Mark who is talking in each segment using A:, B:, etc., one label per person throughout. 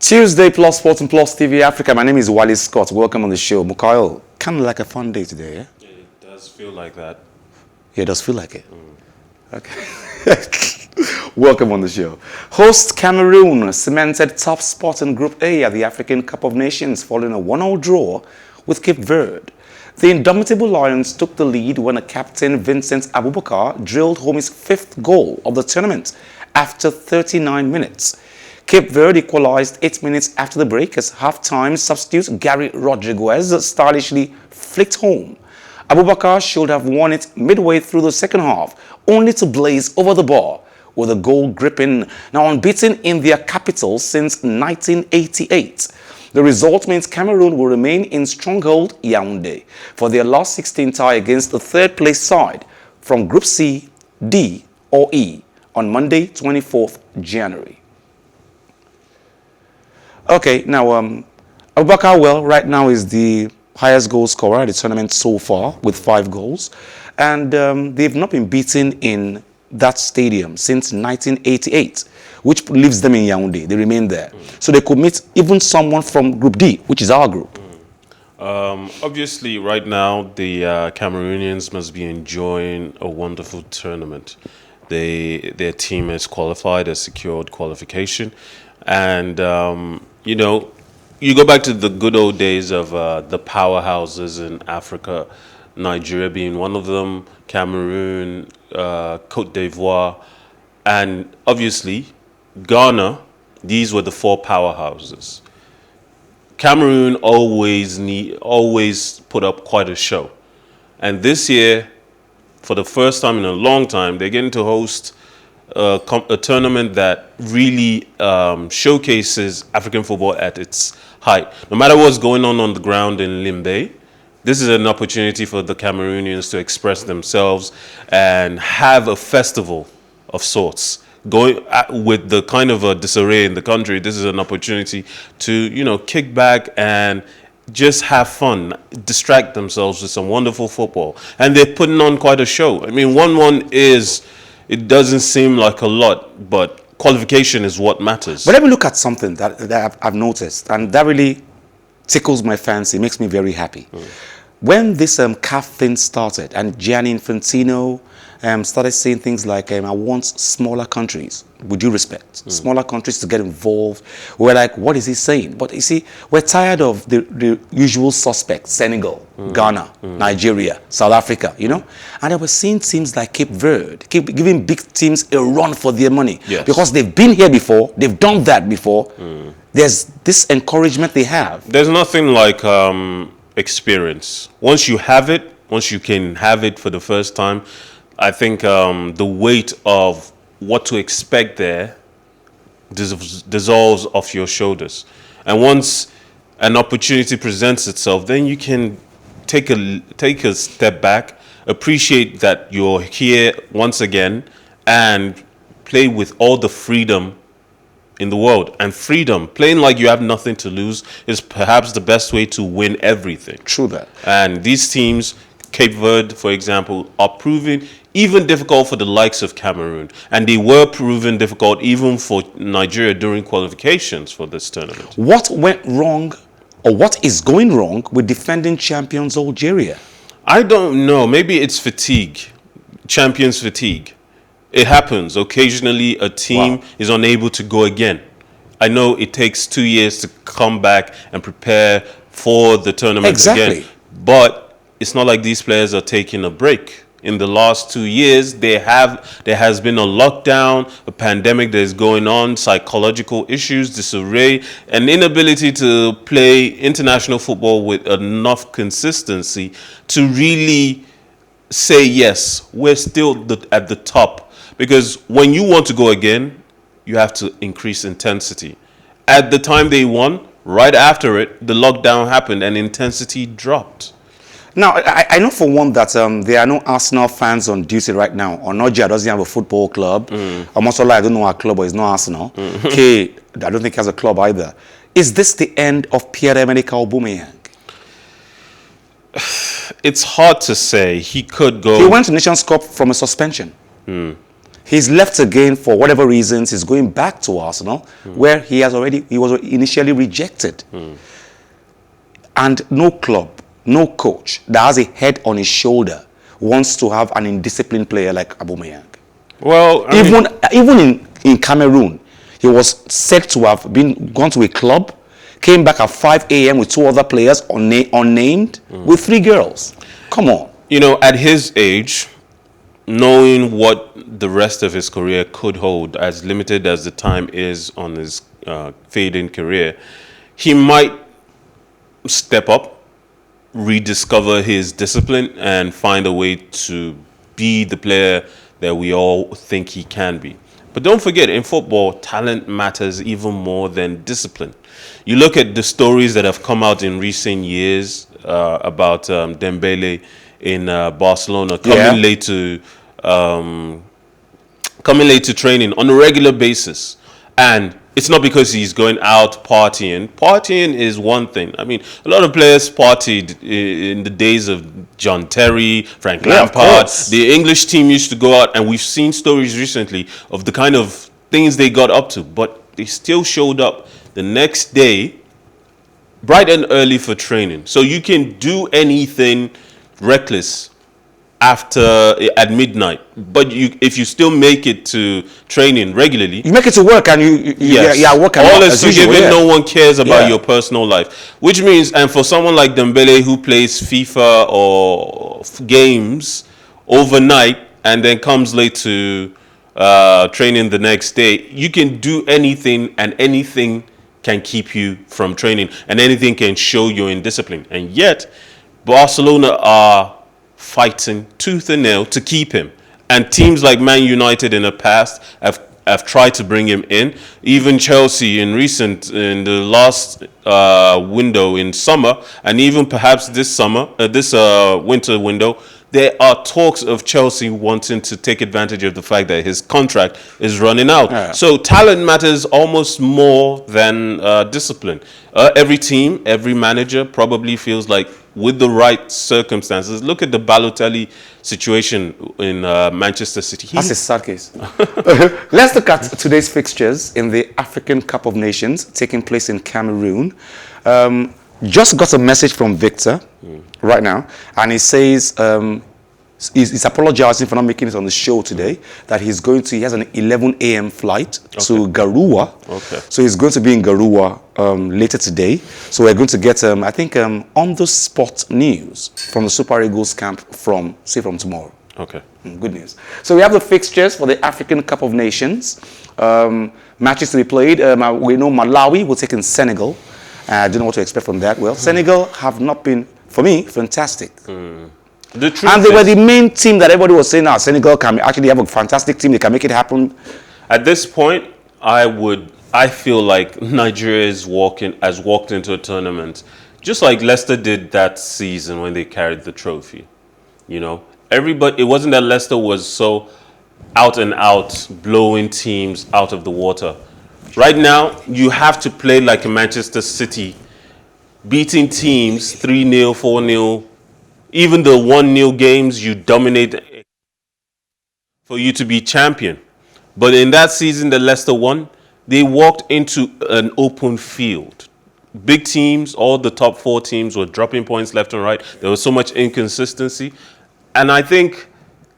A: Tuesday, Plus Sports and Plus TV Africa. My name is Wally Scott. Welcome on the show. Mukail, kind of like a fun day today, yeah?
B: It does feel like that.
A: Yeah, it does feel like it. Okay. Welcome on the show. Host Cameroon cemented top spot in Group A at the African Cup of Nations following a 1-1 draw with Cape Verde. The indomitable Lions took the lead when a captain, Vincent Abubakar, drilled home his 5th goal of the tournament after 39 minutes. Cape Verde equalized 8 minutes after the break as half-time substitute Gary Rodriguez stylishly flicked home. Abubakar should have won it midway through the second half, only to blaze over the bar with a goal gripping, now unbeaten in their capital since 1988. The result means Cameroon will remain in stronghold Yaoundé for their last 16 tie against the third-place side from Group C, D, or E on Monday, 24th January. Okay, now Abubakar, well, right now is the highest goal scorer at the tournament so far with 5 goals. And they've not been beaten in that stadium since 1988, which leaves them in Yaoundé. They remain there. So they could meet even someone from Group D, which is our group.
B: Obviously, right now, the Cameroonians must be enjoying a wonderful tournament. Their team has qualified, has secured qualification. And, you know, you go back to the good old days of the powerhouses in Africa, Nigeria being one of them, Cameroon, Cote d'Ivoire, and obviously Ghana. These were the 4 powerhouses. Cameroon always put up quite a show. And this year, for the first time in a long time, they're getting to host a tournament that really showcases African football at its height. No matter what's going on the ground in Limbe, this is an opportunity for the Cameroonians to express themselves and have a festival of sorts. Going with the kind of a disarray in the country, this is an opportunity to, you know, kick back and just have fun, distract themselves with some wonderful football. And they're putting on quite a show. I mean, 1-1 is, it doesn't seem like a lot, but qualification is what matters.
A: But let me look at something that I've noticed, and that really tickles my fancy, makes me very happy. When this CAF thing started and Gianni Infantino started saying things like, I want smaller countries, with due respect, smaller countries to get involved, we're like, what is he saying? But you see, we're tired of the usual suspects, Senegal, Ghana, Nigeria, South Africa, you know? And I was seeing teams like Cape Verde, keep giving big teams a run for their money.
B: Yes.
A: Because they've been here before, they've done that before. There's this encouragement they have.
B: There's nothing like experience. Once you have it, once you can have it for the first time, I think the weight of what to expect there dissolves off your shoulders. And once an opportunity presents itself, then you can take a step back, appreciate that you're here once again, and play with all the freedom in the world. And freedom, playing like you have nothing to lose, is perhaps the best way to win everything.
A: True that.
B: And these teams, Cape Verde, for example, are proving even difficult for the likes of Cameroon. And they were proven difficult even for Nigeria during qualifications for this tournament.
A: What went wrong, or what is going wrong with defending champions Algeria?
B: I don't know. Maybe it's fatigue, champions fatigue. It happens. Occasionally, a team is unable to go again. I know it takes 2 years to come back and prepare for the tournament again. But it's not like these players are taking a break. In the last 2 years, there has been a lockdown, a pandemic that is going on, psychological issues, disarray, an inability to play international football with enough consistency to really say, yes, we're still at the top. Because when you want to go again, you have to increase intensity. At the time they won, right after it, the lockdown happened and intensity dropped.
A: Now, I know for one that there are no Arsenal fans on duty right now. Onoja doesn't have a football club. Omosola, I don't know our club, but it's not Arsenal. K, I don't think he has a club either. Is this the end of Pierre-Emerick Aubameyang?
B: It's hard to say. He could go.
A: He went to Nations Cup from a suspension. He's left again for whatever reasons. He's going back to Arsenal, where he was initially rejected. And no club, no coach that has a head on his shoulder wants to have an indisciplined player like Aubameyang.
B: Well,
A: even in Cameroon, he was said to have gone to a club, came back at 5 a.m. with 2 other players unnamed with 3 girls. Come on.
B: You know, at his age, knowing what the rest of his career could hold, as limited as the time is on his fading career, he might step up, rediscover his discipline, and find a way to be the player that we all think he can be. But don't forget, in football, talent matters even more than discipline. You look at the stories that have come out in recent years about Dembele in Barcelona coming late to training on a regular basis, and it's not because he's going out partying. Partying is one thing. I mean, a lot of players partied in the days of John Terry, Frank Lampard. The English team used to go out, and we've seen stories recently of the kind of things they got up to, but they still showed up the next day bright and early for training. So you can do anything reckless at midnight, but if you still make it to training regularly,
A: you make it to work, and work.
B: All is forgiven. No one cares about your personal life, which means, and for someone like Dembele who plays FIFA or games overnight and then comes late to training the next day, you can do anything, and anything can keep you from training, and anything can show you're indisciplined. And yet, Barcelona are fighting tooth and nail to keep him. And teams like Man United in the past have tried to bring him in. Even Chelsea in the last window in summer, and even perhaps this winter window, there are talks of Chelsea wanting to take advantage of the fact that his contract is running out. Yeah. So talent matters almost more than discipline. Every team, every manager probably feels like, with the right circumstances. Look at the Balotelli situation in Manchester City.
A: That's a sad case. Let's look at today's fixtures in the African Cup of Nations taking place in Cameroon. Just got a message from Victor right now, and he says he's apologizing for not making it on the show today, that he has an 11 a.m. flight to Garoua. Okay. So he's going to be in Garoua later today. So we're going to get, I think, on-the-spot news from the Super Eagles camp from tomorrow.
B: Okay.
A: Good news. So we have the fixtures for the African Cup of Nations. Matches to be played. We know Malawi will take in Senegal. I don't know what to expect from that. Well, Senegal have not been, for me, fantastic. They were the main team that everybody was saying, Senegal can actually have a fantastic team. They can make it happen.
B: At this point, I feel like Nigeria has walked into a tournament, just like Leicester did that season when they carried the trophy. You know, it wasn't that Leicester was so out and out, blowing teams out of the water. Right now, you have to play like a Manchester City, beating teams 3-0, 4-0. Even the 1-0 games, you dominate for you to be champion. But in that season that Leicester won, they walked into an open field. Big teams, all the top 4 teams were dropping points left and right. There was so much inconsistency. And I think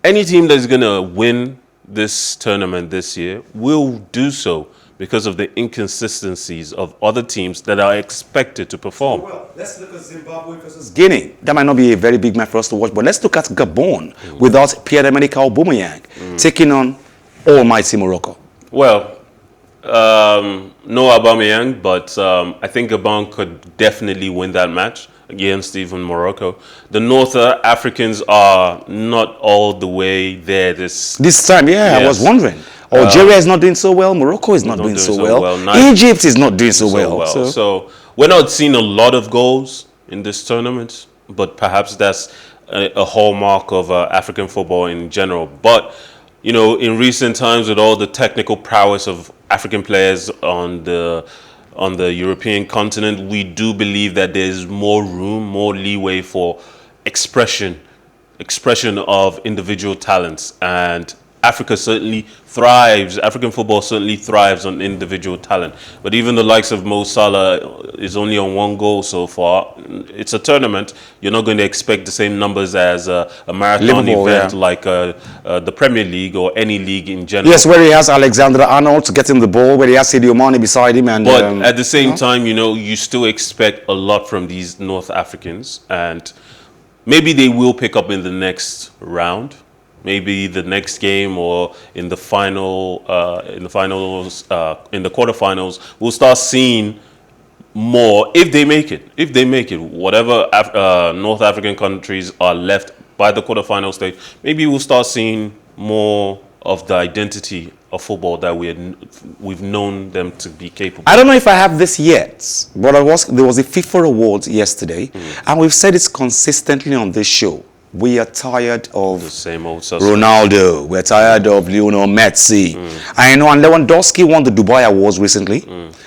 B: any team that's going to win this tournament this year will do so because of the inconsistencies of other teams that are expected to perform.
A: Well, let's look at Zimbabwe versus Guinea. That might not be a very big match for us to watch, but let's look at Gabon without Pierre-Emerick Aubameyang taking on almighty Morocco.
B: Well, no Aubameyang, but I think Gabon could definitely win that match against even Morocco. The North Africans are not all the way there this
A: time. Yeah, yes. I was wondering. Algeria is not doing so well. Morocco is not doing so well. Egypt is not doing so well.
B: So we're not seeing a lot of goals in this tournament, but perhaps that's a hallmark of African football in general. But, you know, in recent times with all the technical prowess of African players on the European continent, we do believe that there's more room, more leeway for expression of individual talents. And Africa certainly thrives. African football certainly thrives on individual talent. But even the likes of Mo Salah is only on 1 goal so far. It's a tournament. You're not going to expect the same numbers as a marathon
A: Liverpool,
B: event
A: yeah.
B: like the Premier League or any league in general.
A: Yes, where he has Alexander-Arnold getting the ball, where he has Sadio Mane beside him. And,
B: But at the same time, you still expect a lot from these North Africans. And maybe they will pick up in the next round. Maybe the next game or in the quarterfinals, we'll start seeing more if they make it. If they make it, whatever North African countries are left by the quarterfinal stage, maybe we'll start seeing more of the identity of football that we've known them to be capable.
A: I don't know if I have this yet, but there was the FIFA Awards yesterday, and we've said it consistently on this show. We are tired of
B: The same old suspect.
A: Ronaldo. We're tired of Lionel Messi. I know, and Lewandowski won the Dubai Awards recently.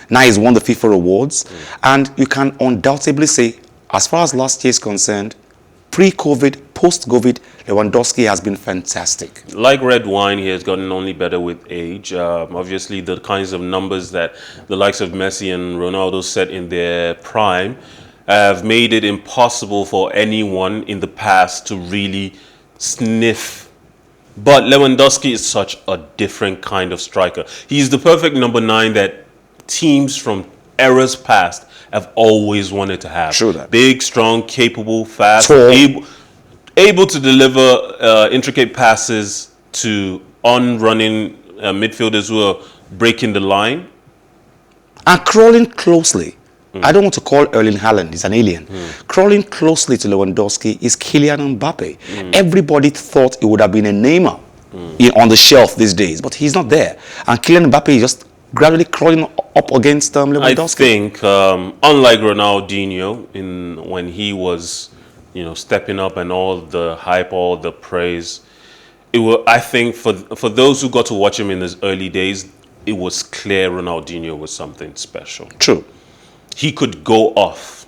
A: Now he's won the FIFA Awards. And you can undoubtedly say, as far as last year is concerned, pre-COVID, post-COVID, Lewandowski has been fantastic.
B: Like red wine, he has gotten only better with age. Obviously, the kinds of numbers that the likes of Messi and Ronaldo set in their prime have made it impossible for anyone in the past to really sniff. But Lewandowski is such a different kind of striker. He's the perfect number 9 that teams from eras past have always wanted to have.
A: True that.
B: Big, strong, capable, fast,
A: Tall.
B: able to deliver intricate passes to on-running midfielders who are breaking the line.
A: And crawling closely. I don't want to call Erling Haaland, he's an alien. Crawling closely to Lewandowski is Kylian Mbappe. Everybody thought it would have been a Neymar on the shelf these days, but he's not there. And Kylian Mbappe is just gradually crawling up against Lewandowski.
B: I think, unlike Ronaldinho, when he was, stepping up and all the hype, all the praise, I think for those who got to watch him in his early days, it was clear Ronaldinho was something special.
A: True.
B: He could go off.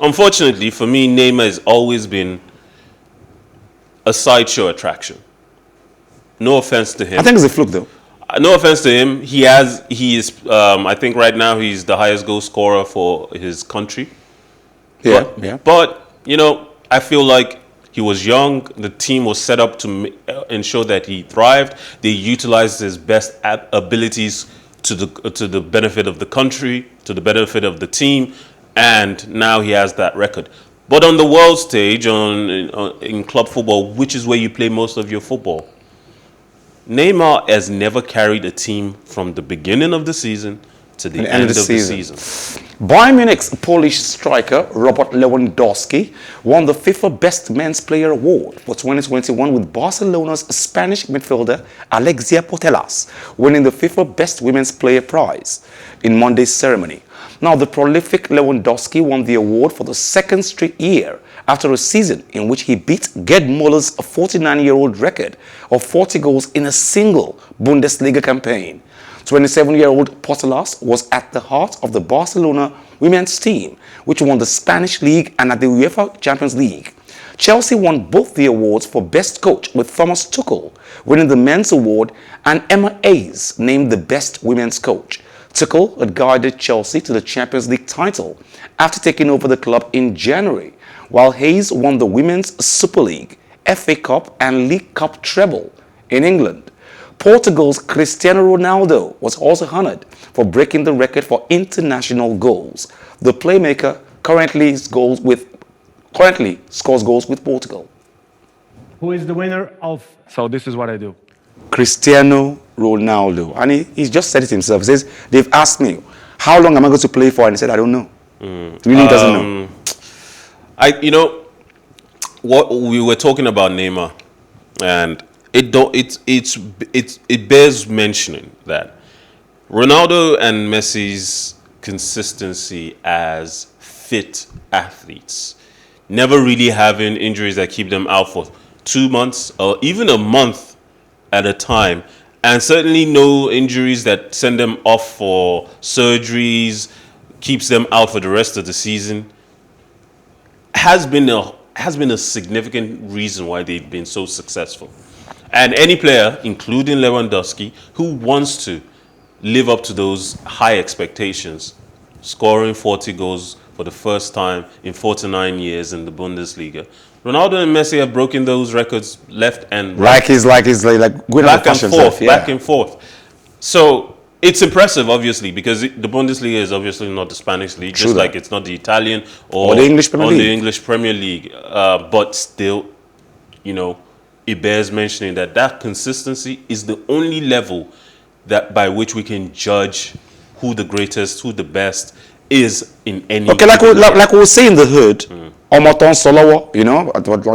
B: Unfortunately, for me, Neymar has always been a sideshow attraction. No offense to him.
A: I think it's a fluke, though.
B: No offense to him. He is. I think right now he's the highest goal scorer for his country.
A: Yeah,
B: But,
A: yeah.
B: But I feel like he was young. The team was set up to ensure that he thrived. They utilized his best abilities to the benefit of the country, to the benefit of the team, and now he has that record. But on the world stage, in club football, which is where you play most of your football, Neymar has never carried a team from the beginning of the season to the end of the season.
A: Bayern Munich's Polish striker Robert Lewandowski won the FIFA Best Men's Player Award for 2021 with Barcelona's Spanish midfielder Alexia Putellas winning the FIFA Best Women's Player prize in Monday's ceremony. Now, the prolific Lewandowski won the award for the second straight year after a season in which he beat Gerd Muller's 49-year-old record of 40 goals in a single Bundesliga campaign. 27-year-old Putellas was at the heart of the Barcelona women's team, which won the Spanish League and at the UEFA Champions League. Chelsea won both the awards for Best Coach, with Thomas Tuchel winning the men's award and Emma Hayes named the Best Women's Coach. Tuchel had guided Chelsea to the Champions League title after taking over the club in January, while Hayes won the Women's Super League, FA Cup and League Cup treble in England. Portugal's Cristiano Ronaldo was also honored for breaking the record for international goals. The playmaker currently scores goals with Portugal.
C: Who is the winner of... So this is what I do.
A: Cristiano Ronaldo. And he just said it himself. He says, they've asked me, how long am I going to play for? And he said, I don't know. Really doesn't know.
B: What we were talking about Neymar, and it bears mentioning that Ronaldo and Messi's consistency as fit athletes, never really having injuries that keep them out for 2 months or even a month at a time, and certainly no injuries that send them off for surgeries, keeps them out for the rest of the season, has been a significant reason why they've been so successful. And any player, including Lewandowski, who wants to live up to those high expectations, scoring 40 goals for the first time in 49 years in the Bundesliga. Ronaldo and Messi have broken those records left and right.
A: Like he's going
B: Back and forth, back and forth. So it's impressive, obviously, because the Bundesliga is obviously not the Spanish league, just like it's not the Italian or
A: the English Premier League.
B: The English Premier League. But still, you know, it bears mentioning that consistency is the only level that by which we can judge who the greatest, who the best is in any.
A: Okay, like we were saying in the hood, Omoton Solowo, you know,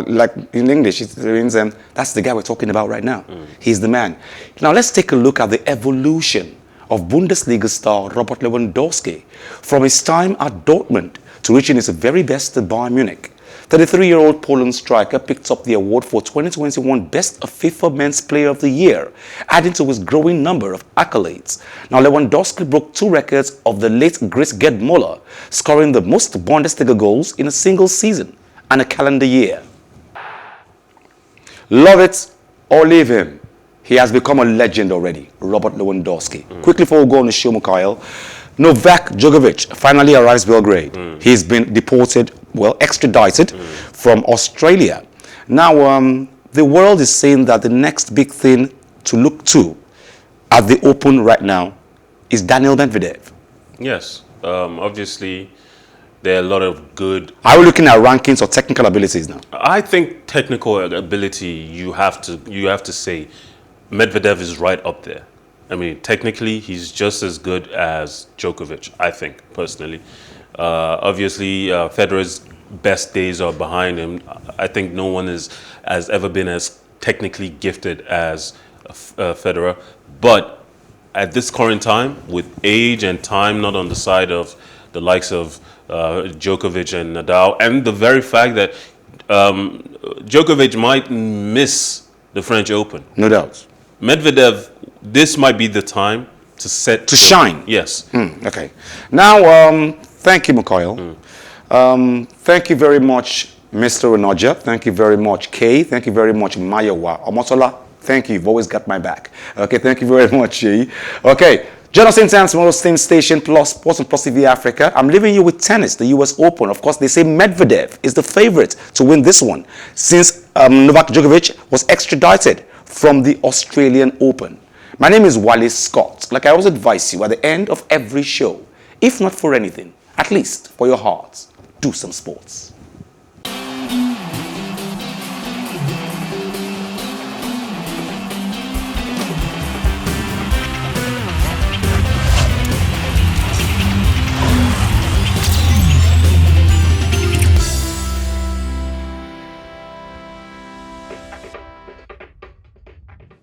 A: like in English, it means that's the guy we're talking about right now. He's the man. Now let's take a look at the evolution of Bundesliga star Robert Lewandowski from his time at Dortmund to reaching his very best at Bayern Munich. 33-year-old Poland striker picked up the award for 2021 Best of FIFA Men's Player of the Year, adding to his growing number of accolades. Now, Lewandowski broke 2 records of the late great Gerd Müller, scoring the most Bundesliga goals in a single season and a calendar year. Love it or leave him, he has become a legend already, Robert Lewandowski. Quickly before we go on the show, Mikhail, Novak Djokovic finally arrives Belgrade. He's been deported, extradited from Australia. Now, the world is saying that the next big thing to look to at the Open right now is Daniel Medvedev.
B: Yes, obviously there are a lot of good.
A: Are we looking at rankings or technical abilities now?
B: I think technical ability, you have to say Medvedev is right up there. I mean, technically, he's just as good as Djokovic, I think, personally. Obviously, Federer's best days are behind him. I think no one has ever been as technically gifted as Federer. But at this current time, with age and time not on the side of the likes of Djokovic and Nadal, and the very fact that Djokovic might miss the French Open.
A: No doubt.
B: Medvedev, this might be the time to
A: shine.
B: Yes.
A: Okay. Now, thank you, Mikhail. Thank you very much, Mr. Onoja. Thank you very much, Kay. Thank you very much, Mayowa. Omotola, thank you. You've always got my back. Okay, thank you very much, Yi. Okay. Join us in time tomorrow, same station, Plus Sports and PlusTvAfrica. I'm leaving you with tennis, the US Open. Of course, they say Medvedev is the favorite to win this one since Novak Djokovic was extradited from the Australian Open. My name is Wale Scott. Like I always advise you at the end of every show, if not for anything, at least for your heart, do some sports.